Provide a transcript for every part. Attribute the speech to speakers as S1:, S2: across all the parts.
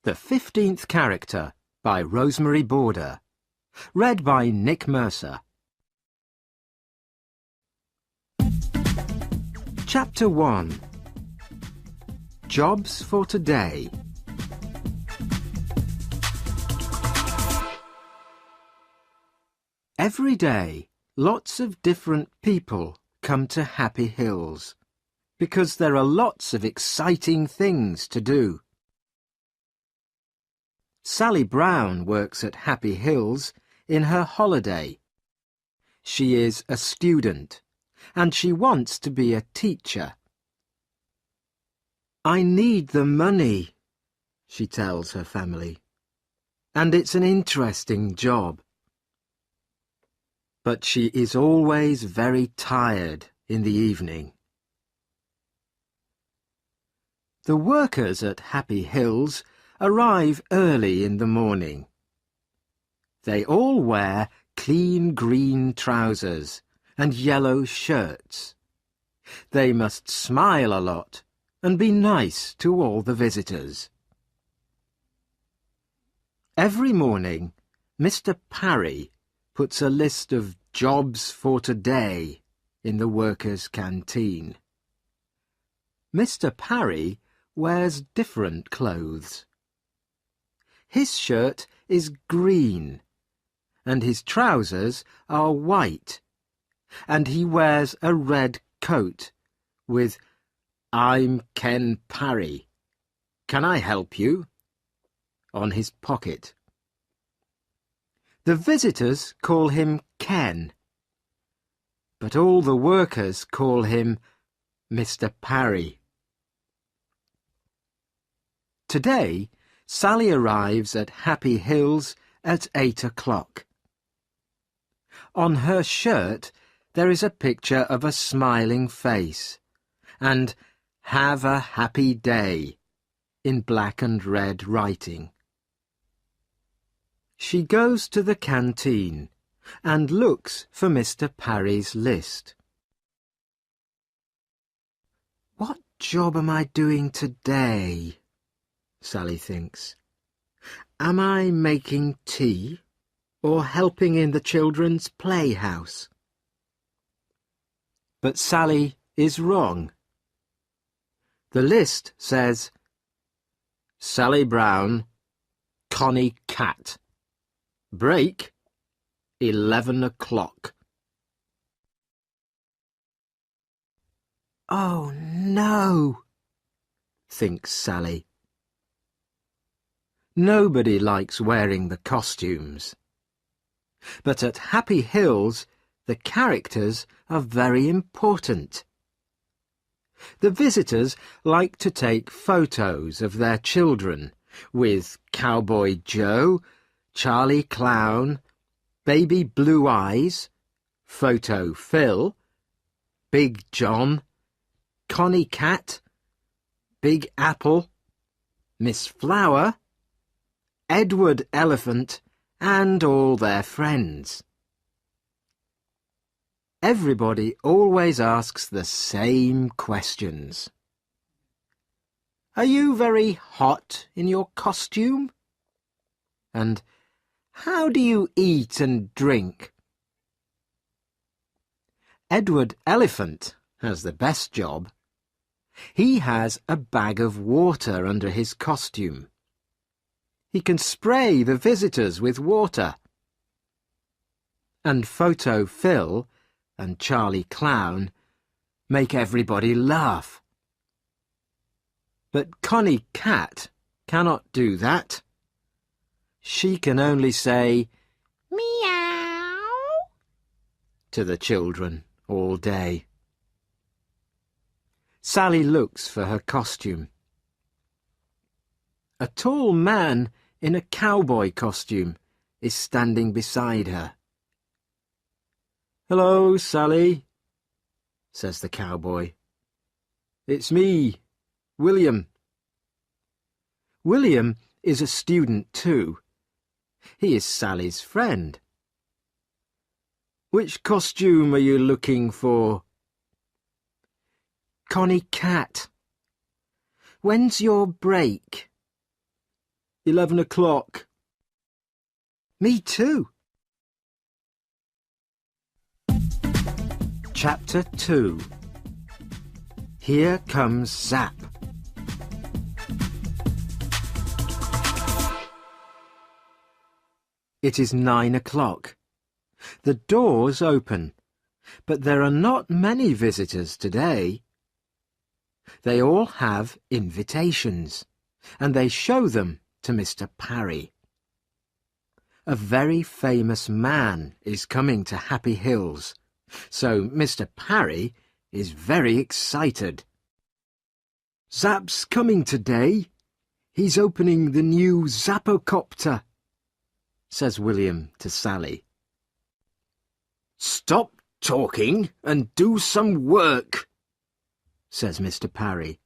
S1: The 15th Character by Rosemary Border. Read by Nick Mercer. Chapter 1. Jobs for Today. Every day, lots of different people come to Happy Hills because there are lots of exciting things to do. Sally Brown works at Happy Hills in her holiday. She is a student, and she wants to be a teacher. "I need the money," she tells her family, "and it's an interesting job." But she is always very tired in the evening. The workers at Happy Hills arrive early in the morning. They all wear clean green trousers and yellow shirts. They must smile a lot and be nice to all the visitors. Every morning, Mr. Parry puts a list of jobs for today in the workers' canteen. Mr. Parry wears different clothes. His shirt is green, and his trousers are white, and he wears a red coat with "I'm Ken Parry. Can I help you?" on his pocket. The visitors call him Ken, but all the workers call him Mr. Parry. Today, Sally arrives at Happy Hills at 8 o'clock. On her shirt there is a picture of a smiling face and "Have a happy day" in black and red writing. She goes to the canteen and looks for Mr. Parry's list. "What job am I doing today?" Sally thinks. "Am I making tea or helping in the children's playhouse?" But Sally is wrong. The list says, "Sally Brown, Connie Cat. Break, 11 o'clock. "Oh, no," thinks Sally. Nobody likes wearing the costumes. But at Happy Hills, the characters are very important. The visitors like to take photos of their children with Cowboy Joe, Charlie Clown, Baby Blue Eyes, Photo Phil, Big John, Connie Cat, Big Apple, Miss Flower, Edward Elephant, and all their friends. Everybody always asks the same questions. "Are you very hot in your costume?" And "How do you eat and drink?" Edward Elephant has the best job. He has a bag of water under his costume. He can spray the visitors with water. And Photo Phil and Charlie Clown make everybody laugh. But Connie Cat cannot do that. She can only say "Meow" to the children all day. Sally looks for her costume. A tall man in a cowboy costume is standing beside her. "Hello, Sally," says the cowboy. "It's me, William." William is a student too. He is Sally's friend. "Which costume are you looking for?" "Connie Cat. When's your break?" 11 o'clock. Me too. Chapter 2. Here comes Zap. It is 9 o'clock. The doors open, but there are not many visitors today. They all have invitations, and they show them to Mr. Parry. A very famous man is coming to Happy Hills, so Mr. Parry is very excited. Zap's coming today. He's opening the new Zappocopter, says William to Sally. Stop talking and do some work, says Mr. Parry.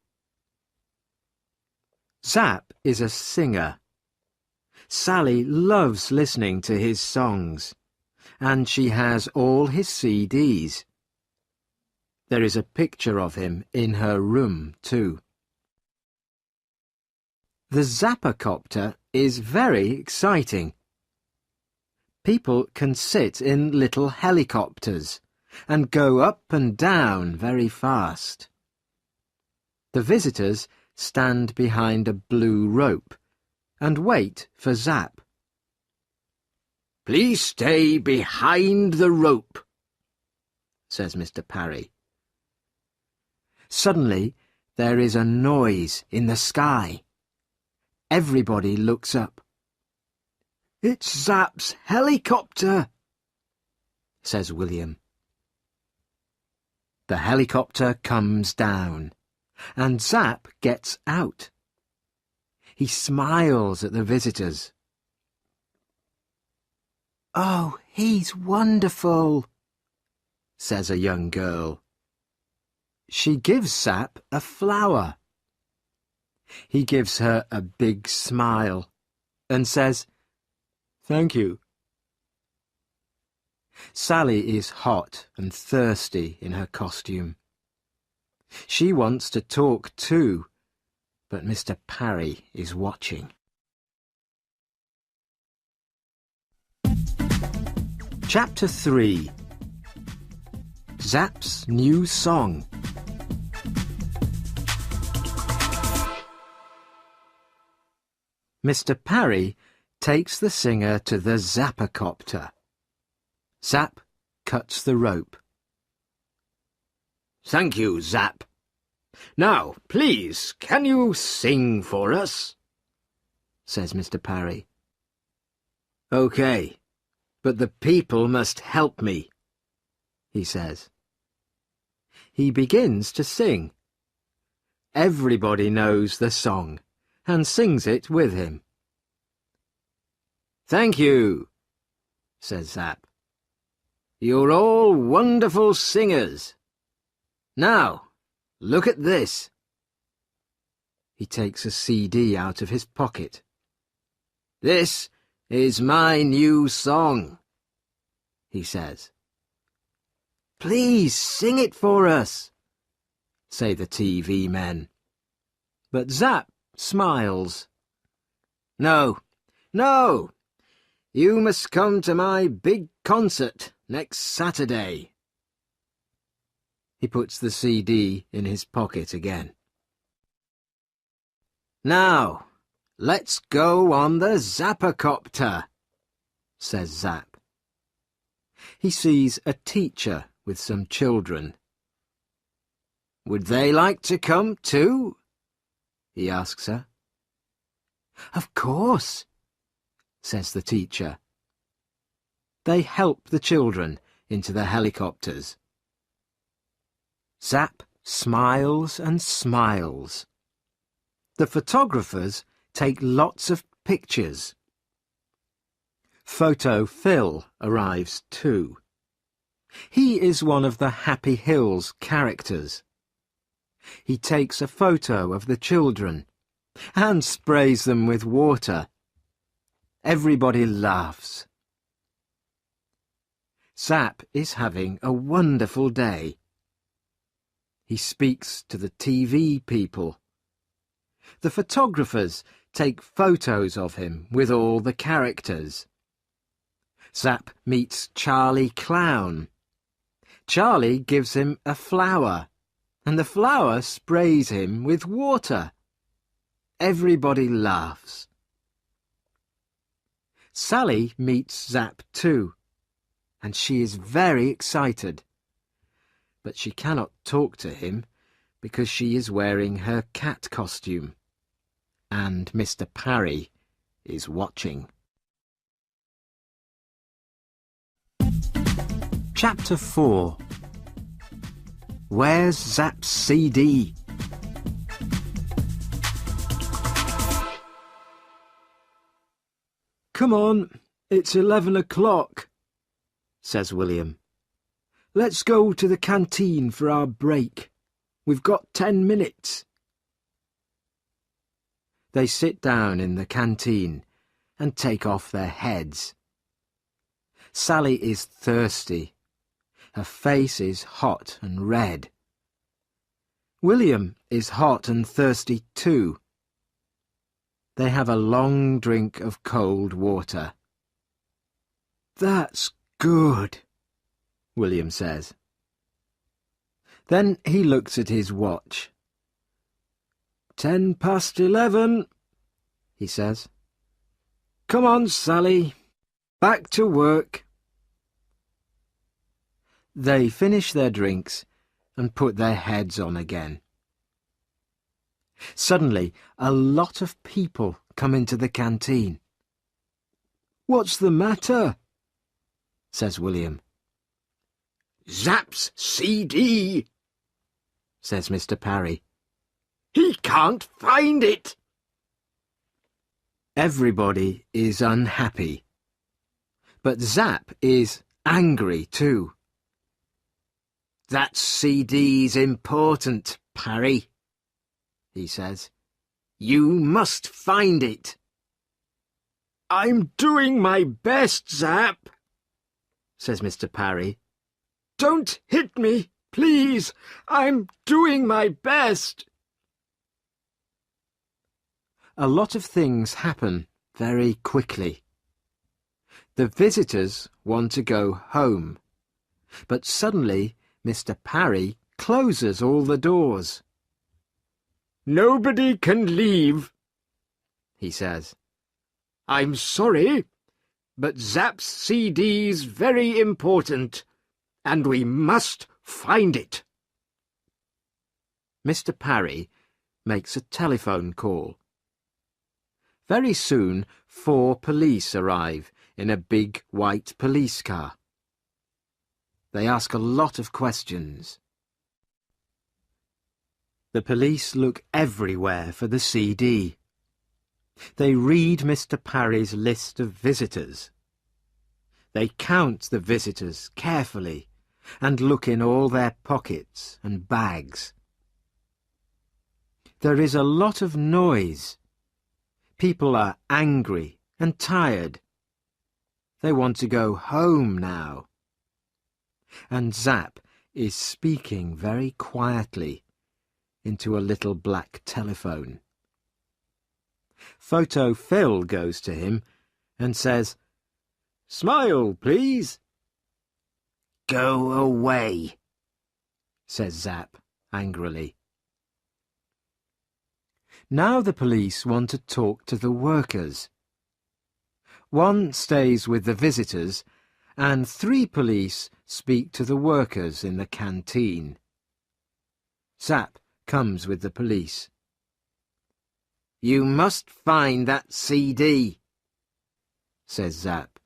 S1: Zap is a singer. Sally loves listening to his songs, and she has all his CDs. There is a picture of him in her room, too. The Zappocopter is very exciting. People can sit in little helicopters and go up and down very fast. The visitors stand behind a blue rope and wait for Zap. Please stay behind the rope, says Mr. Parry. Suddenly there is a noise in the sky. Everybody looks up. It's Zap's helicopter, says William. The helicopter comes down, and Zap gets out. He smiles at the visitors. Oh, he's wonderful, says a young girl. She gives Zap a flower. He gives her a big smile and says, Thank you. Sally is hot and thirsty in her costume. She wants to talk too, but Mr. Parry is watching. Chapter 3. Zap's new song. Mr. Parry takes the singer to the Zappocopter. Zap cuts the rope. Thank you, Zap. Now, please, can you sing for us? Says Mr. Parry. OK, but the people must help me, he says. He begins to sing. Everybody knows the song and sings it with him. Thank you, says Zap. You're all wonderful singers. Now, look at this. He takes a CD out of his pocket. This is my new song, he says. Please sing it for us, say the TV men. But Zap smiles. No, no, you must come to my big concert next Saturday. He puts the CD in his pocket again. Now, let's go on the Zappocopter, says Zap. He sees a teacher with some children. Would they like to come too? He asks her. Of course, says the teacher. They help the children into the helicopters. Zap smiles and smiles. The photographers take lots of pictures. Photo Phil arrives too. He is one of the Happy Hills characters. He takes a photo of the children and sprays them with water. Everybody laughs. Zap is having a wonderful day. He speaks to the TV people. The photographers take photos of him with all the characters. Zap meets Charlie Clown. Charlie gives him a flower, and the flower sprays him with water. Everybody laughs. Sally meets Zap too, and she is very excited. But she cannot talk to him because she is wearing her cat costume, and Mr. Parry is watching. Chapter 4. Where's Zap's CD? "Come on, it's 11 o'clock, says William. "Let's go to the canteen for our break. We've got 10 minutes. They sit down in the canteen and take off their heads. Sally is thirsty. Her face is hot and red. William is hot and thirsty too. They have a long drink of cold water. "That's good," William says. Then he looks at his watch. 11:10, he says. "Come on, Sally. Back to work." They finish their drinks and put their heads on again. Suddenly, a lot of people come into the canteen. "What's the matter?" says William. "Zap's CD," says Mr. Parry. "He can't find it." Everybody is unhappy. But Zap is angry too. "That CD's important, Parry," he says. "You must find it." "I'm doing my best, Zap," says Mr. Parry. "Don't hit me, please. I'm doing my best." A lot of things happen very quickly. The visitors want to go home, but suddenly Mr. Parry closes all the doors. "Nobody can leave," he says. "I'm sorry, but Zap's CD's very important, and we must find it." Mr. Parry makes a telephone call. Very soon 4 police arrive in a big white police car. They ask a lot of questions. The police look everywhere for the CD. They read Mr. Parry's list of visitors. They count the visitors carefully and look in all their pockets and bags. There is a lot of noise. People are angry and tired. They want to go home now. And Zap is speaking very quietly into a little black telephone. Photo Phil goes to him and says, "Smile, please." "Go away," says Zap angrily. Now the police want to talk to the workers. One stays with the visitors, and 3 police speak to the workers in the canteen. Zap comes with the police. "You must find that CD," says Zap.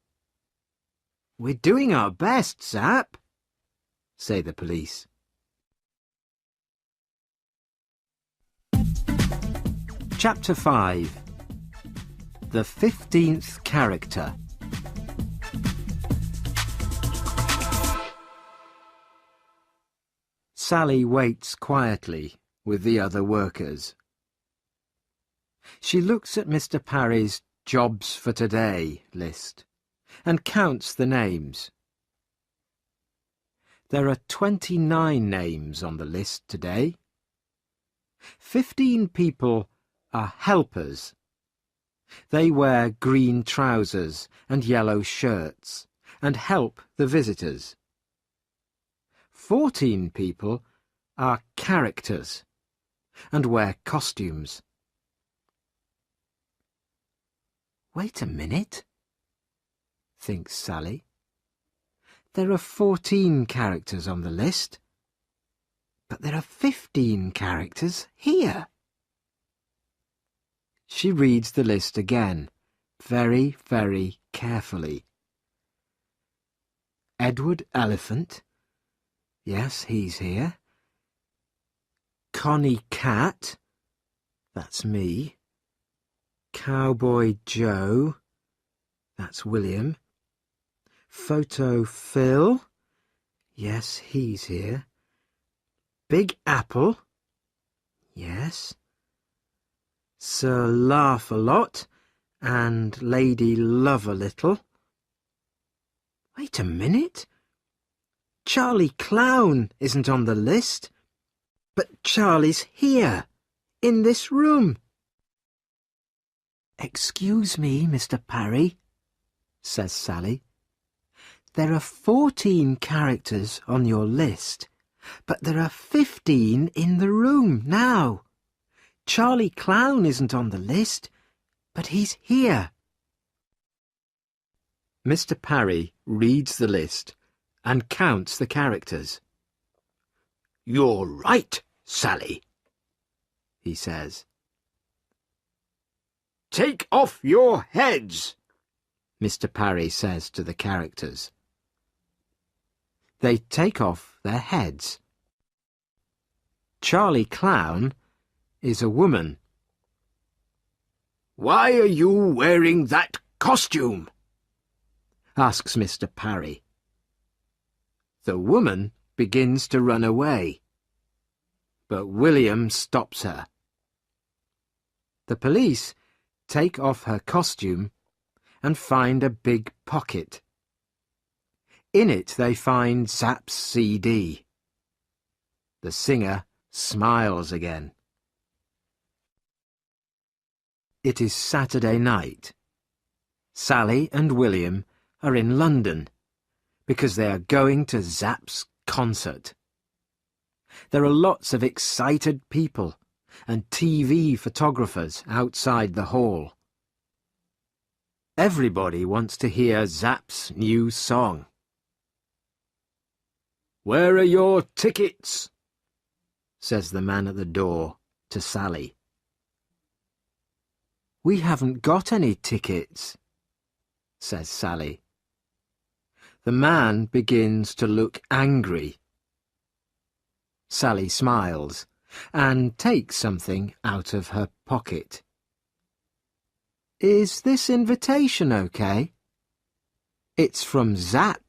S1: "We're doing our best, Zap," say the police. Chapter 5. The 15th Character. Sally waits quietly with the other workers. She looks at Mr. Parry's Jobs for Today list and counts the names. There are 29 names on the list today. 15 people are helpers. They wear green trousers and yellow shirts and help the visitors. 14 people are characters and wear costumes. Wait a minute, thinks Sally. There are 14 characters on the list, but there are 15 characters here. She reads the list again, very, very carefully. Edward Elephant. Yes, he's here. Connie Cat. That's me. Cowboy Joe. That's William. Photo Phil. Yes, he's here. Big Apple. Yes. Sir Laugh-a-Lot and Lady Love-a-Little. Wait a minute. Charlie Clown isn't on the list, but Charlie's here, in this room. Excuse me, Mr. Parry, says Sally. There are 14 characters on your list, but there are 15 in the room now. Charlie Clown isn't on the list, but he's here. Mr. Parry reads the list and counts the characters. You're right, Sally, he says. Take off your heads, Mr. Parry says to the characters. They take off their heads. Charlie Clown is a woman. Why are you wearing that costume? Asks Mr. Parry. The woman begins to run away, but William stops her. The police take off her costume and find a big pocket. In it they find Zapp's CD. The singer smiles again. It is Saturday night. Sally and William are in London because they are going to Zapp's concert. There are lots of excited people and TV photographers outside the hall. Everybody wants to hear Zapp's new song. Where are your tickets? Says the man at the door to Sally. We haven't got any tickets, says Sally. The man begins to look angry. Sally smiles and takes something out of her pocket. Is this invitation okay? It's from Zapp.